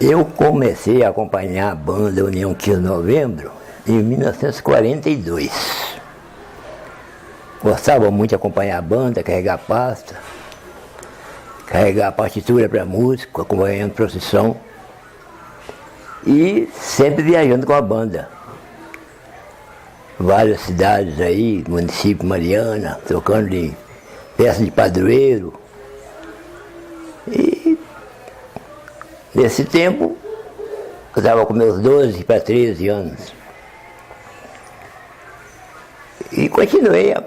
Eu comecei a acompanhar a banda União 15 de Novembro em 1942. Gostava muito de acompanhar a banda, carregar pasta, carregar a partitura para música, acompanhando procissão e sempre viajando com a banda. Várias cidades aí, município Mariana, tocando em peça de padroeiro. E nesse tempo, eu estava com meus 12 para 13 anos. E continuei a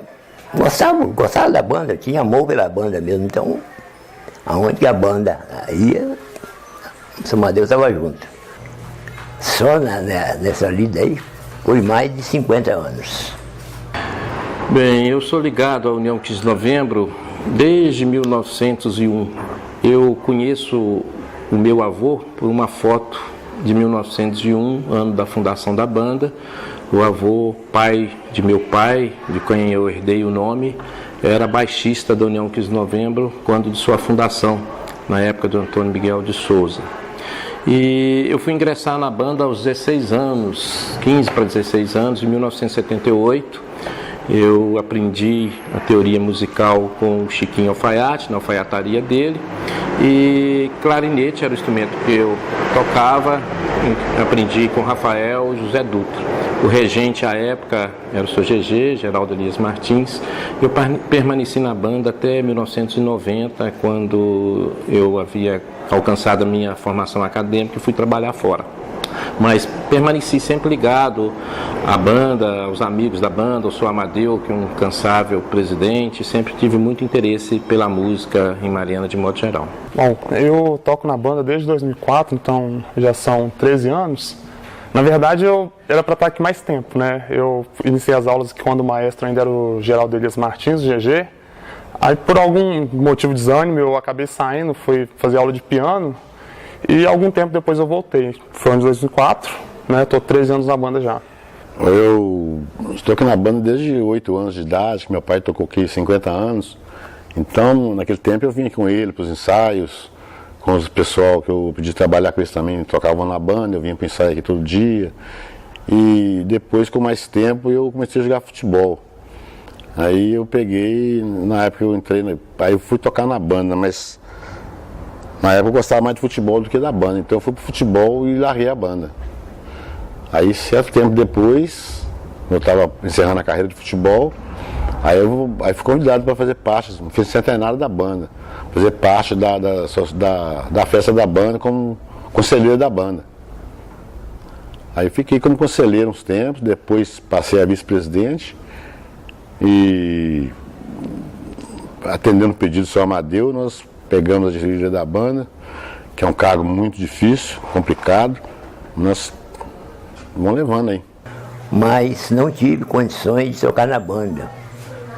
gostava da banda, tinha amor pela banda mesmo, então aonde que a banda ia, São Mateus estava junto. Só nessa lida aí, foi mais de 50 anos. Bem, eu sou ligado à União 15 de Novembro desde 1901. Eu conheço o meu avô por uma foto de 1901, ano da fundação da banda. O avô, pai de meu pai, de quem eu herdei o nome, era baixista da União 15 de Novembro quando de sua fundação, na época do Antônio Miguel de Souza. E eu fui ingressar na banda aos 16 anos, 15 para 16 anos, em 1978. Eu aprendi a teoria musical com o Chiquinho Alfaiate, na alfaiataria dele, e clarinete era o instrumento que eu tocava, aprendi com Rafael José Dutra. O regente à época era o Sr. GG, Geraldo Elias Martins. Eu permaneci na banda até 1990, quando eu havia alcançado a minha formação acadêmica e fui trabalhar fora. Mas permaneci sempre ligado à banda, aos amigos da banda, ao Sr. Amadeu, que é um incansável presidente, sempre tive muito interesse pela música em Mariana de modo geral. Bom, eu toco na banda desde 2004, então já são 13 anos. Na verdade, eu era para estar aqui mais tempo, né? Eu iniciei as aulas quando o maestro ainda era o Geraldo Elias Martins, o GG. Aí, por algum motivo de desânimo, eu acabei saindo, fui fazer aula de piano. E algum tempo depois eu voltei. Foi em 2004, né? Estou 13 anos na banda já. Eu estou aqui na banda desde 8 anos de idade, que meu pai tocou aqui 50 anos. Então, naquele tempo eu vinha com ele para os ensaios, com o pessoal que eu pedi trabalhar com eles também, tocavam na banda, eu vinha para o ensaio aqui todo dia. E depois, com mais tempo, eu comecei a jogar futebol. Aí eu peguei, na época eu entrei, aí eu fui tocar na banda, mas na época eu gostava mais de futebol do que da banda, então eu fui pro futebol e larguei a banda. Aí, certo tempo depois, eu estava encerrando a carreira de futebol, aí fui convidado para fazer parte, não fiz centenário da banda, fazer parte da festa da banda como conselheiro da banda. Aí fiquei como conselheiro uns tempos, depois passei a vice-presidente e atendendo o pedido do Sr. Amadeu, nós pegamos a diretoria da banda, que é um cargo muito difícil, complicado, nós vamos levando aí. Mas não tive condições de tocar na banda,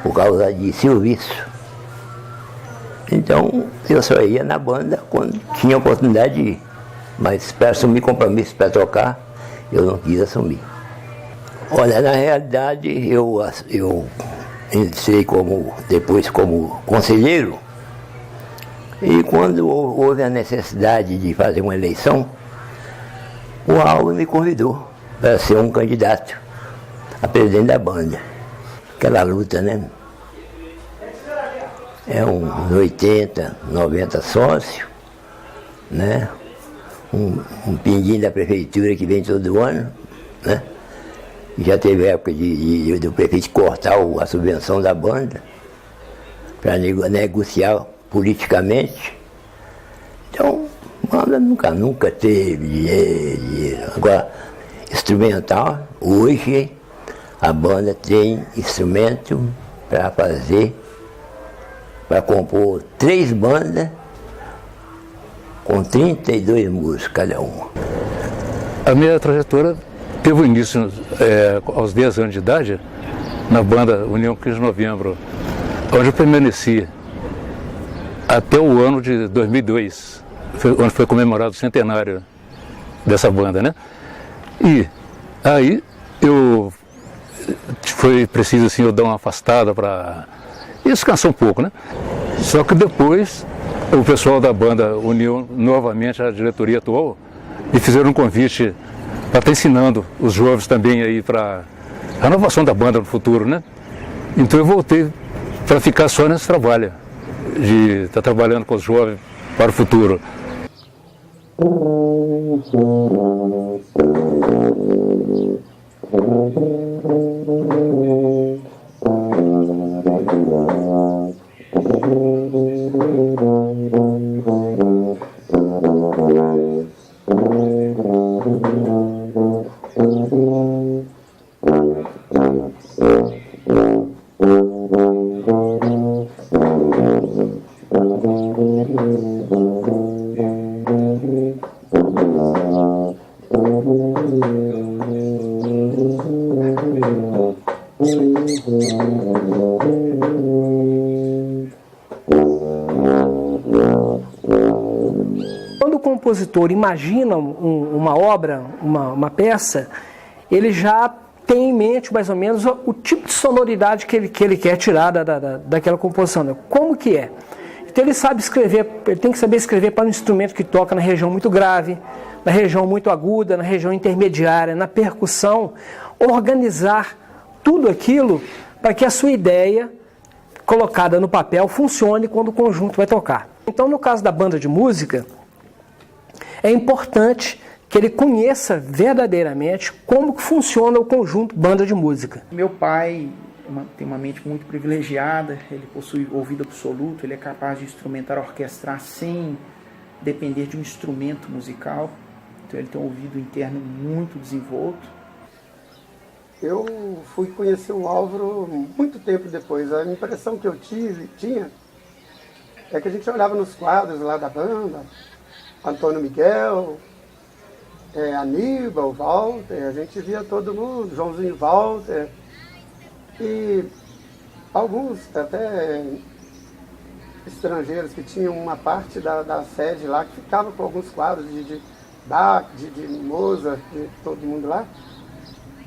por causa de serviço. Então, eu só ia na banda quando tinha oportunidade de ir. Mas para assumir compromisso para tocar, eu não quis assumir. Olha, na realidade, eu entrei depois como conselheiro, e quando houve a necessidade de fazer uma eleição, o Raul me convidou para ser um candidato a presidente da banda. Aquela luta, né? É uns 80, 90 sócios, né? Um pinguinho da prefeitura que vem todo ano, né? Já teve época do prefeito cortar a subvenção da banda para negociar politicamente. Então, a banda nunca teve dinheiro. Agora, instrumental, hoje a banda tem instrumento para compor 3 bandas com 32 músicos cada uma. A minha trajetória teve início aos 10 anos de idade, na banda União 15 de Novembro, onde eu permaneci até o ano de 2002, onde foi comemorado o centenário dessa banda, né? E aí foi preciso assim, eu dar uma afastada para descansar um pouco, né? Só que depois o pessoal da banda uniu novamente a diretoria atual me fizeram um convite para estar ensinando os jovens também aí para a renovação da banda no futuro, né? Então eu voltei para ficar só nesse trabalho, de estar trabalhando com os jovens para o futuro. Quando o compositor imagina uma obra, uma peça, ele já tem em mente mais ou menos o tipo de sonoridade que ele quer tirar daquela composição, né? Como que é? Então ele sabe escrever, ele tem que saber escrever para um instrumento que toca na região muito grave, na região muito aguda, na região intermediária, na percussão, organizar tudo aquilo para que a sua ideia colocada no papel funcione quando o conjunto vai tocar. Então, no caso da banda de música, é importante que ele conheça verdadeiramente como que funciona o conjunto banda de música. Meu pai tem uma mente muito privilegiada, ele possui ouvido absoluto, ele é capaz de instrumentar, orquestrar sem depender de um instrumento musical. Então ele tem um ouvido interno muito desenvolto. Eu fui conhecer o Álvaro muito tempo depois. A impressão que eu tinha é que a gente olhava nos quadros lá da banda, Antônio Miguel, Aníbal, Walter, a gente via todo mundo, Joãozinho Walter, e alguns até estrangeiros que tinham uma parte da sede lá, que ficava com alguns quadros de Bach, de Mozart, de todo mundo lá.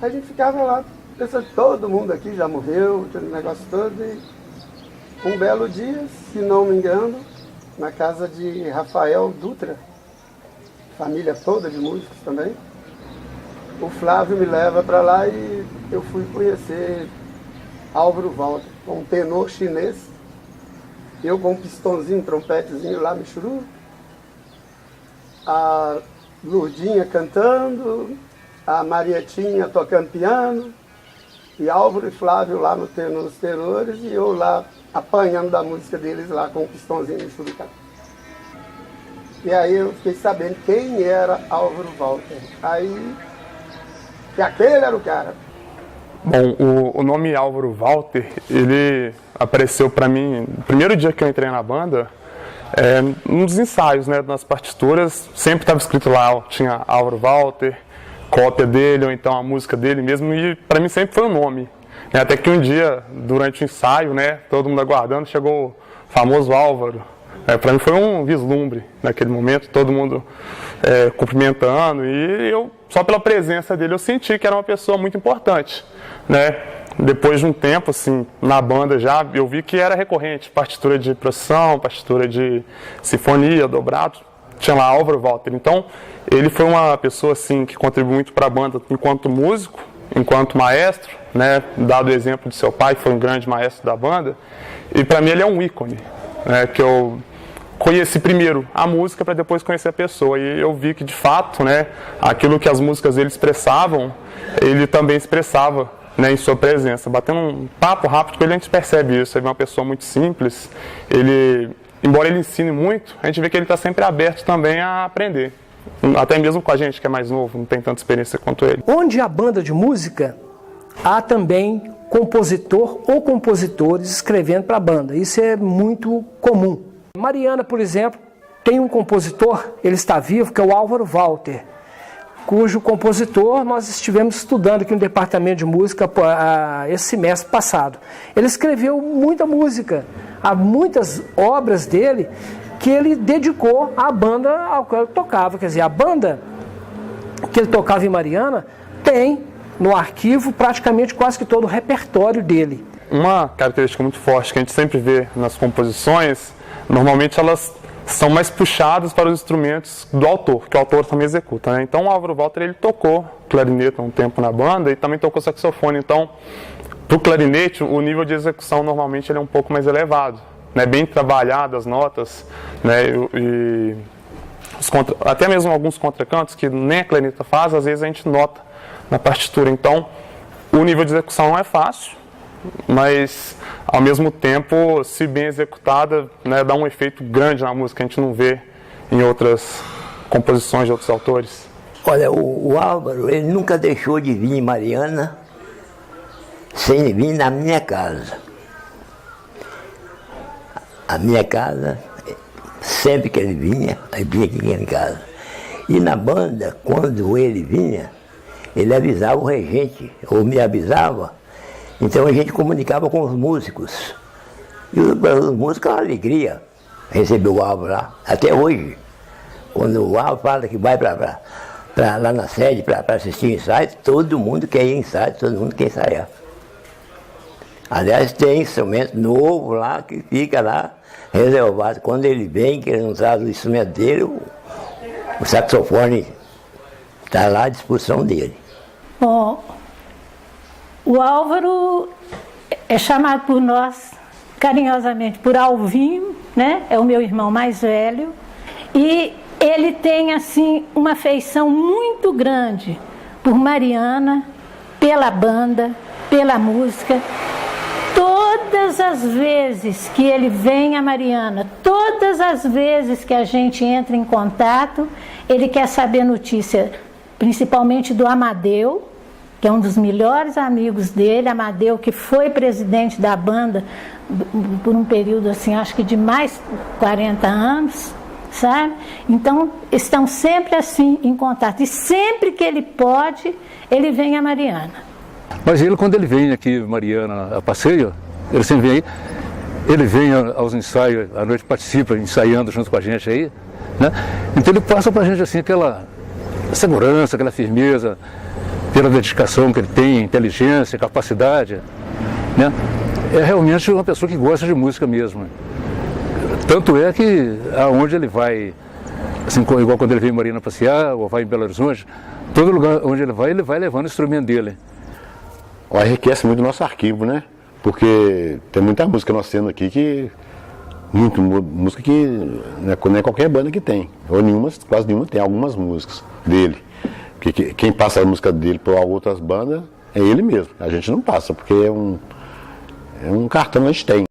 A gente ficava lá, pensando, todo mundo aqui já morreu, aquele negócio todo, e um belo dia, se não me engano, na casa de Rafael Dutra, família toda de músicos também, o Flávio me leva para lá e eu fui conhecer Álvaro Walter, um tenor chinês, eu com um pistãozinho, trompetezinho lá, michuru, a Lourdinha cantando, a Marietinha tocando piano, e Álvaro e Flávio lá nos tenores, e eu lá apanhando da música deles lá com um pistãozinho michuru. E aí eu fiquei sabendo quem era Álvaro Walter. Aí, que aquele era o cara. Bom, o nome Álvaro Walter, ele apareceu para mim no primeiro dia que eu entrei na banda, nos ensaios, né, nas partituras, sempre estava escrito lá, tinha Álvaro Walter, cópia dele, ou então a música dele mesmo, e para mim sempre foi um nome. Até que um dia, durante o ensaio, né, todo mundo aguardando, chegou o famoso Álvaro. Para mim foi um vislumbre naquele momento, todo mundo cumprimentando, e eu, só pela presença dele, eu senti que era uma pessoa muito importante, né? Depois de um tempo, assim, na banda já, eu vi que era recorrente, partitura de procissão, partitura de sinfonia, dobrado, tinha lá Álvaro Walter. Então, ele foi uma pessoa, assim, que contribuiu muito para a banda enquanto músico, enquanto maestro, né? Dado o exemplo de seu pai, que foi um grande maestro da banda, e para mim ele é um ícone, né? Que eu conheci primeiro a música para depois conhecer a pessoa, e eu vi que de fato, né, aquilo que as músicas dele expressavam, ele também expressava, né, em sua presença. Batendo um papo rápido com ele, a gente percebe isso. Ele é uma pessoa muito simples, embora ele ensine muito, a gente vê que ele está sempre aberto também a aprender, até mesmo com a gente que é mais novo, não tem tanta experiência quanto ele. Onde há banda de música, há também compositor ou compositores escrevendo para a banda. Isso é muito comum. Mariana, por exemplo, tem um compositor, ele está vivo, que é o Álvaro Walter, cujo compositor nós estivemos estudando aqui no departamento de música esse semestre passado. Ele escreveu muita música, há muitas obras dele que ele dedicou à banda ao qual ele tocava. Quer dizer, a banda que ele tocava em Mariana tem no arquivo praticamente quase que todo o repertório dele. Uma característica muito forte que a gente sempre vê nas composições, normalmente elas são mais puxados para os instrumentos do autor, que o autor também executa, né? Então o Álvaro Walter, ele tocou clarinete um tempo na banda e também tocou saxofone. Então, para o clarinete, o nível de execução normalmente ele é um pouco mais elevado, né? Bem trabalhado as notas, né? E até mesmo alguns contracantos que nem a clarineta faz, às vezes a gente nota na partitura. Então, o nível de execução não é fácil, mas ao mesmo tempo, se bem executada, né, dá um efeito grande na música, a gente não vê em outras composições de outros autores. Olha, o Álvaro, ele nunca deixou de vir em Mariana sem vir na minha casa. A minha casa, sempre que ele vinha aqui em casa. E na banda, quando ele vinha, ele avisava o regente, ou me avisava. Então a gente comunicava com os músicos. E os músicos é uma alegria receber o Álvaro lá, até hoje. Quando o Álvaro fala que vai lá na sede para assistir o ensaio, todo mundo quer ir em ensaio, todo mundo quer ensaiar. Aliás, tem instrumento novo lá que fica lá reservado. Quando ele vem, que ele não traz o instrumento dele, o saxofone está lá à disposição dele. Bom, o Álvaro é chamado por nós, carinhosamente, por Alvinho, né? É o meu irmão mais velho. E ele tem, assim, uma afeição muito grande por Mariana, pela banda, pela música. Todas as vezes que ele vem a Mariana, todas as vezes que a gente entra em contato, ele quer saber notícia, principalmente do Amadeu, que é um dos melhores amigos dele, Amadeu, que foi presidente da banda por um período, assim, acho que de mais de 40 anos, sabe? Então, estão sempre assim em contato. E sempre que ele pode, ele vem a Mariana. Mas ele, quando ele vem aqui, Mariana, a passeio, ele sempre vem aí, ele vem aos ensaios, à noite participa, ensaiando junto com a gente aí, né? Então ele passa pra gente, assim, aquela segurança, aquela firmeza, pela dedicação que ele tem, inteligência, capacidade, né? É realmente uma pessoa que gosta de música mesmo. Tanto é que aonde ele vai, assim, igual quando ele vem em Mariana passear, ou vai em Belo Horizonte, todo lugar onde ele vai levando o instrumento dele. Enriquece muito o nosso arquivo, né? Porque tem muita música nós tendo aqui que... música que não é qualquer banda que tem. Ou nenhuma, quase nenhuma tem algumas músicas dele. Porque quem passa a música dele para outras bandas é ele mesmo. A gente não passa, porque é um cartão que a gente tem.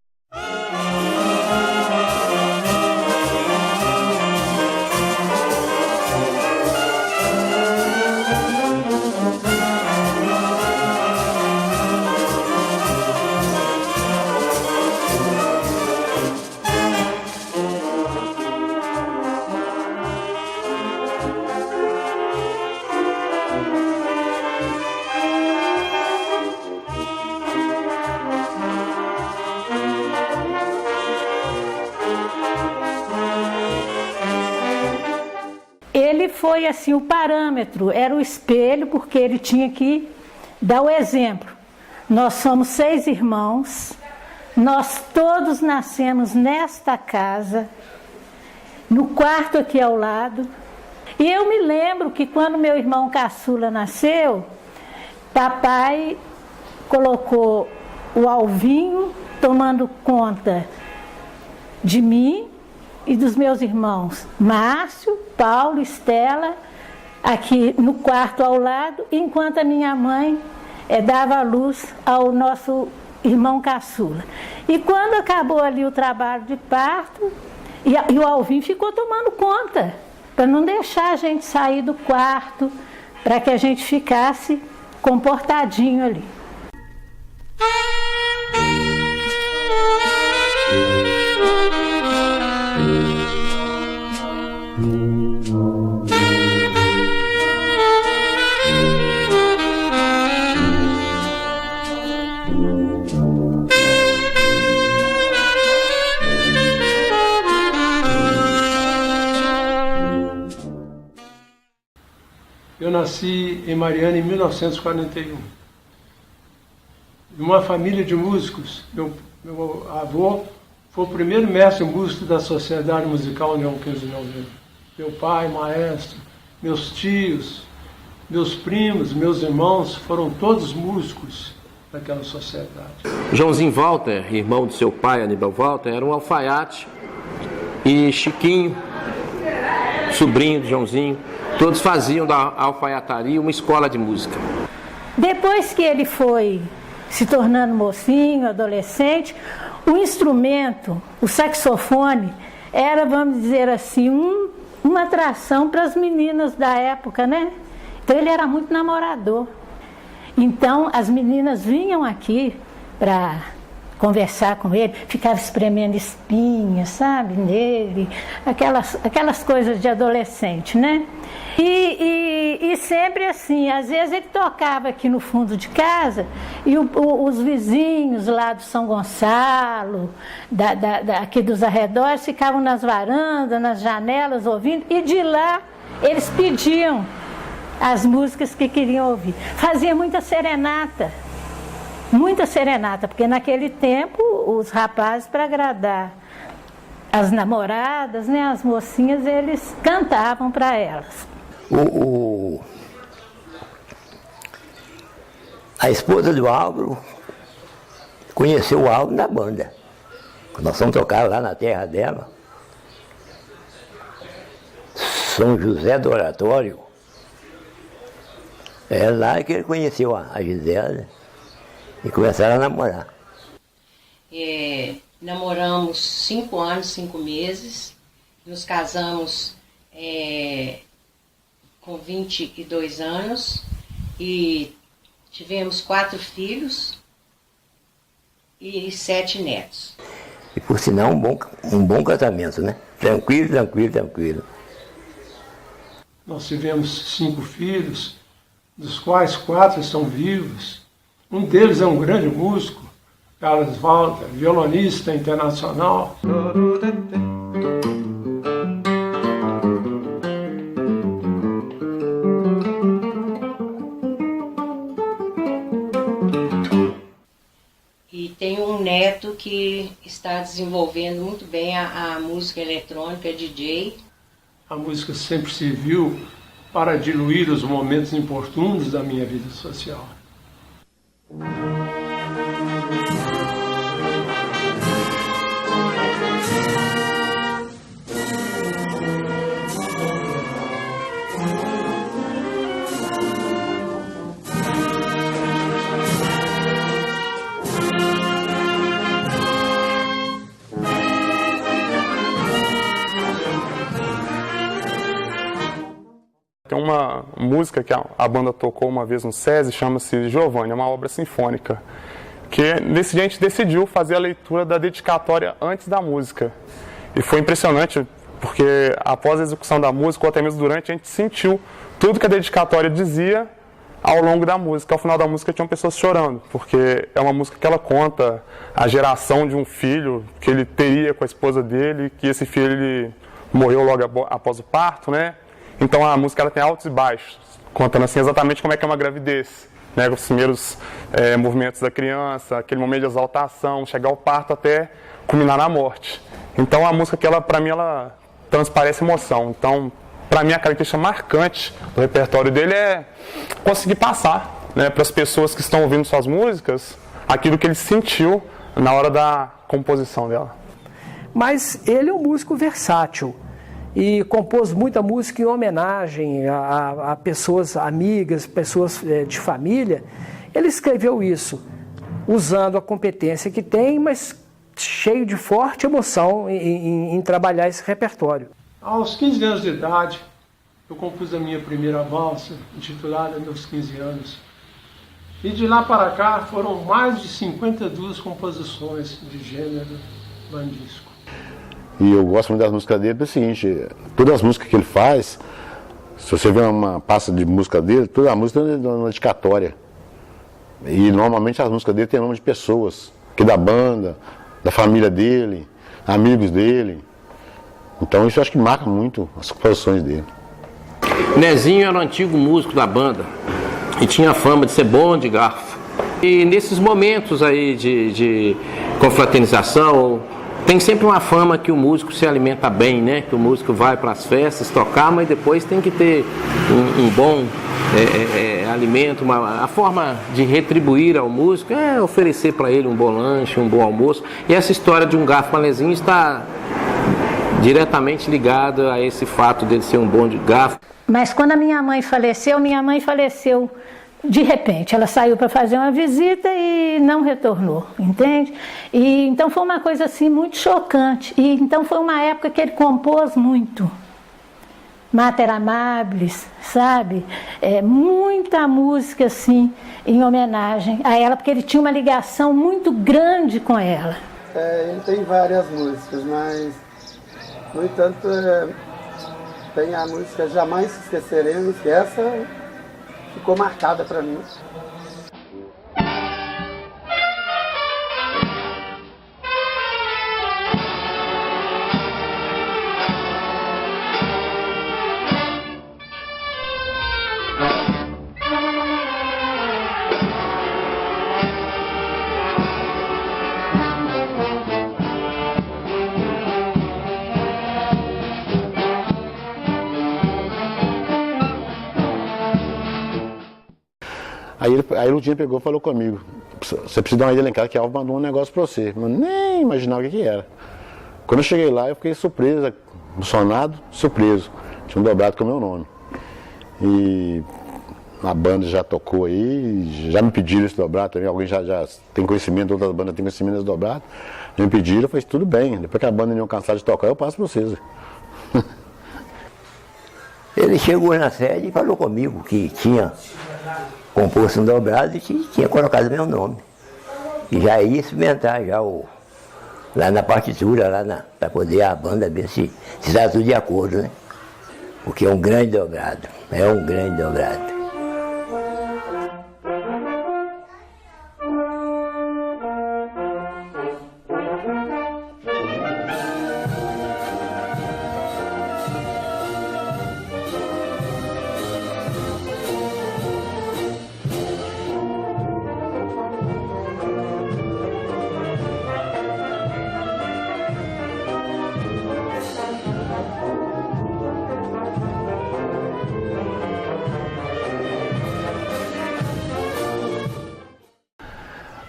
Ele foi assim, o parâmetro, era o espelho, porque ele tinha que dar o exemplo. Nós somos 6 irmãos, nós todos nascemos nesta casa, no quarto aqui ao lado. E eu me lembro que quando meu irmão caçula nasceu, papai colocou o Alvinho tomando conta de mim e dos meus irmãos, Márcio, Paulo, Estela, aqui no quarto ao lado, enquanto a minha mãe dava luz ao nosso irmão caçula. E quando acabou ali o trabalho de parto, e o Alvinho ficou tomando conta, para não deixar a gente sair do quarto, para que a gente ficasse comportadinho ali. Eu nasci em Mariana em 1941. Uma família de músicos. Meu avô foi o primeiro mestre músico da Sociedade Musical União 15 de Novembro. Meu pai, maestro, meus tios, meus primos, meus irmãos, foram todos músicos daquela sociedade. Joãozinho Walter, irmão do seu pai, Aníbal Walter, era um alfaiate. E Chiquinho, sobrinho de Joãozinho, todos faziam da alfaiataria uma escola de música. Depois que ele foi se tornando mocinho, adolescente, o instrumento, o saxofone, era, vamos dizer assim, uma atração para as meninas da época, né? Então ele era muito namorador. Então as meninas vinham aqui para conversar com ele, ficava espremendo espinhas, sabe, nele, aquelas coisas de adolescente, né? E sempre assim, às vezes ele tocava aqui no fundo de casa e os vizinhos lá do São Gonçalo, aqui dos arredores, ficavam nas varandas, nas janelas ouvindo, e de lá eles pediam as músicas que queriam ouvir. Fazia muita serenata, porque naquele tempo os rapazes, para agradar as namoradas, né, as mocinhas, eles cantavam para elas. A esposa do Álvaro conheceu o Álvaro na banda. Nós fomos tocar lá na terra dela, São José do Oratório. É lá que ele conheceu a Gisela e começaram a namorar. Namoramos 5 anos, 5 meses, nos casamos com 22 anos e tivemos 4 filhos e 7 netos. E por sinal um bom casamento, né? Tranquilo. Nós tivemos 5 filhos, dos quais 4 estão vivos. Um deles é um grande músico, Carlos Walter, violonista internacional. E tem um neto que está desenvolvendo muito bem a música eletrônica, DJ. A música sempre serviu para diluir os momentos importunos da minha vida social. Tem uma música que a banda tocou uma vez no SESI, chama-se Giovanni, é uma obra sinfônica. Que nesse dia a gente decidiu fazer a leitura da dedicatória antes da música. E foi impressionante, porque após a execução da música, ou até mesmo durante, a gente sentiu tudo que a dedicatória dizia ao longo da música. Ao final da música tinham pessoas chorando, porque é uma música que ela conta a geração de um filho que ele teria com a esposa dele, que esse filho ele morreu logo após o parto, né? Então a música ela tem altos e baixos, contando assim exatamente como é que é uma gravidez, né? Os primeiros movimentos da criança, aquele momento de exaltação, chegar ao parto até culminar na morte. Então a música que para mim ela transparece emoção. Então, para mim a característica marcante do repertório dele é conseguir passar, né, para as pessoas que estão ouvindo suas músicas aquilo que ele sentiu na hora da composição dela. Mas ele é um músico versátil. E compôs muita música em homenagem a pessoas amigas, pessoas de família. Ele escreveu isso usando a competência que tem, mas cheio de forte emoção em trabalhar esse repertório. Aos 15 anos de idade, eu compus a minha primeira valsa, intitulada Meus 15 Anos. E de lá para cá foram mais de 52 composições de gênero bandístico. E eu gosto muito das músicas dele, pelo seguinte, todas as músicas que ele faz, se você ver uma pasta de música dele, toda a música é uma dedicatória. E normalmente as músicas dele têm nome de pessoas, que da banda, da família dele, amigos dele. Então isso eu acho que marca muito as composições dele. Nezinho era um antigo músico da banda e tinha fama de ser bom de garfo. E nesses momentos aí de confraternização, Tem sempre uma fama que o músico se alimenta bem, né? Que o músico vai para as festas tocar, mas depois tem que ter um bom alimento. A forma de retribuir ao músico é oferecer para ele um bom lanche, um bom almoço. E essa história de um garfo manezinho está diretamente ligada a esse fato dele ser um bom de garfo. Mas quando a minha mãe faleceu de repente. Ela saiu para fazer uma visita e não retornou, entende? E então foi uma coisa assim muito chocante. E então foi uma época que ele compôs muito. Mater Amabilis, sabe? Muita música assim em homenagem a ela, porque ele tinha uma ligação muito grande com ela. Ele tem várias músicas, mas no entanto tem a música Jamais Esqueceremos, que essa ficou marcada para mim. Aí o Ludinho pegou e falou comigo, você precisa dar uma ida lá em casa que a Alva mandou um negócio pra você. Eu nem imaginava o que era. Quando eu cheguei lá, eu fiquei surpreso, emocionado, surpreso. Tinha um dobrado com o meu nome. E a banda já tocou aí, já me pediram esse dobrado também, alguém já tem conhecimento, outras bandas têm conhecimento desse dobrado. Já me pediram, eu falei, tudo bem, depois que a banda não cansar de tocar, eu passo pra vocês. Ele chegou na sede e falou comigo que tinha composto um dobrado e que tinha colocado meu nome. E já ia experimentar já lá na partitura, para poder a banda ver se está tudo de acordo, né? Porque é um grande dobrado,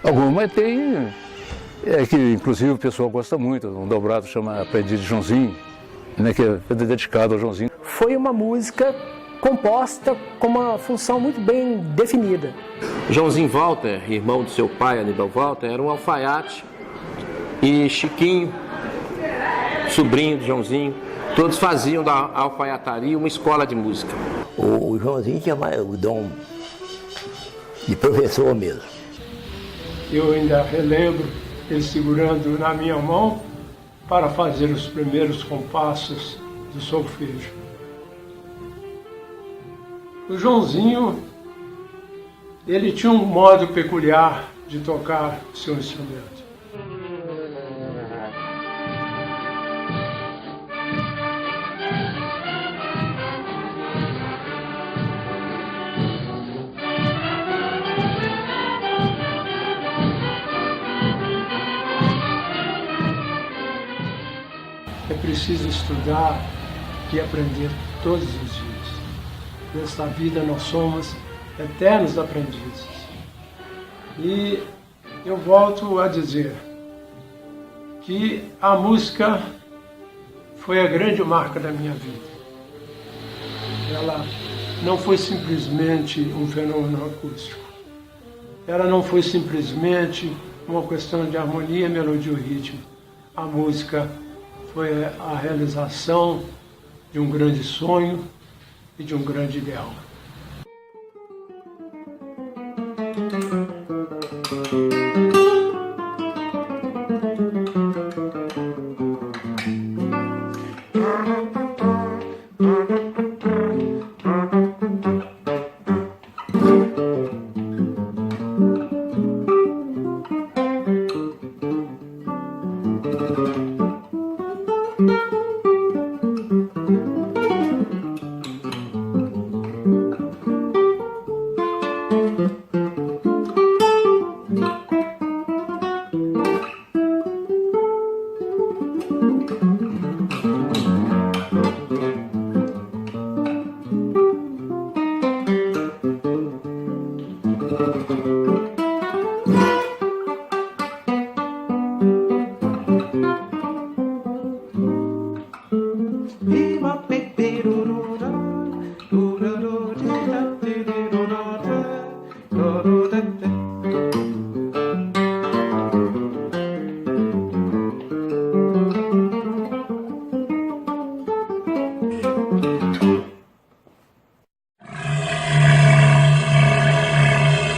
Alguma, mas tem, que inclusive o pessoal gosta muito, um dobrado chama Aprendiz de Joãozinho, né, que é dedicado ao Joãozinho. Foi uma música composta com uma função muito bem definida. Joãozinho Walter, irmão do seu pai, Aníbal Walter, era um alfaiate, e Chiquinho, sobrinho de Joãozinho, todos faziam da alfaiataria uma escola de música. O Joãozinho tinha o dom de professor mesmo. Eu ainda relembro ele segurando na minha mão para fazer os primeiros compassos do solfejo. O Joãozinho, ele tinha um modo peculiar de tocar o seu instrumento. É preciso estudar e aprender todos os dias. Nesta vida nós somos eternos aprendizes. E eu volto a dizer que a música foi a grande marca da minha vida. Ela não foi simplesmente um fenômeno acústico. Ela não foi simplesmente uma questão de harmonia, melodia ou ritmo. A música foi a realização de um grande sonho e de um grande ideal.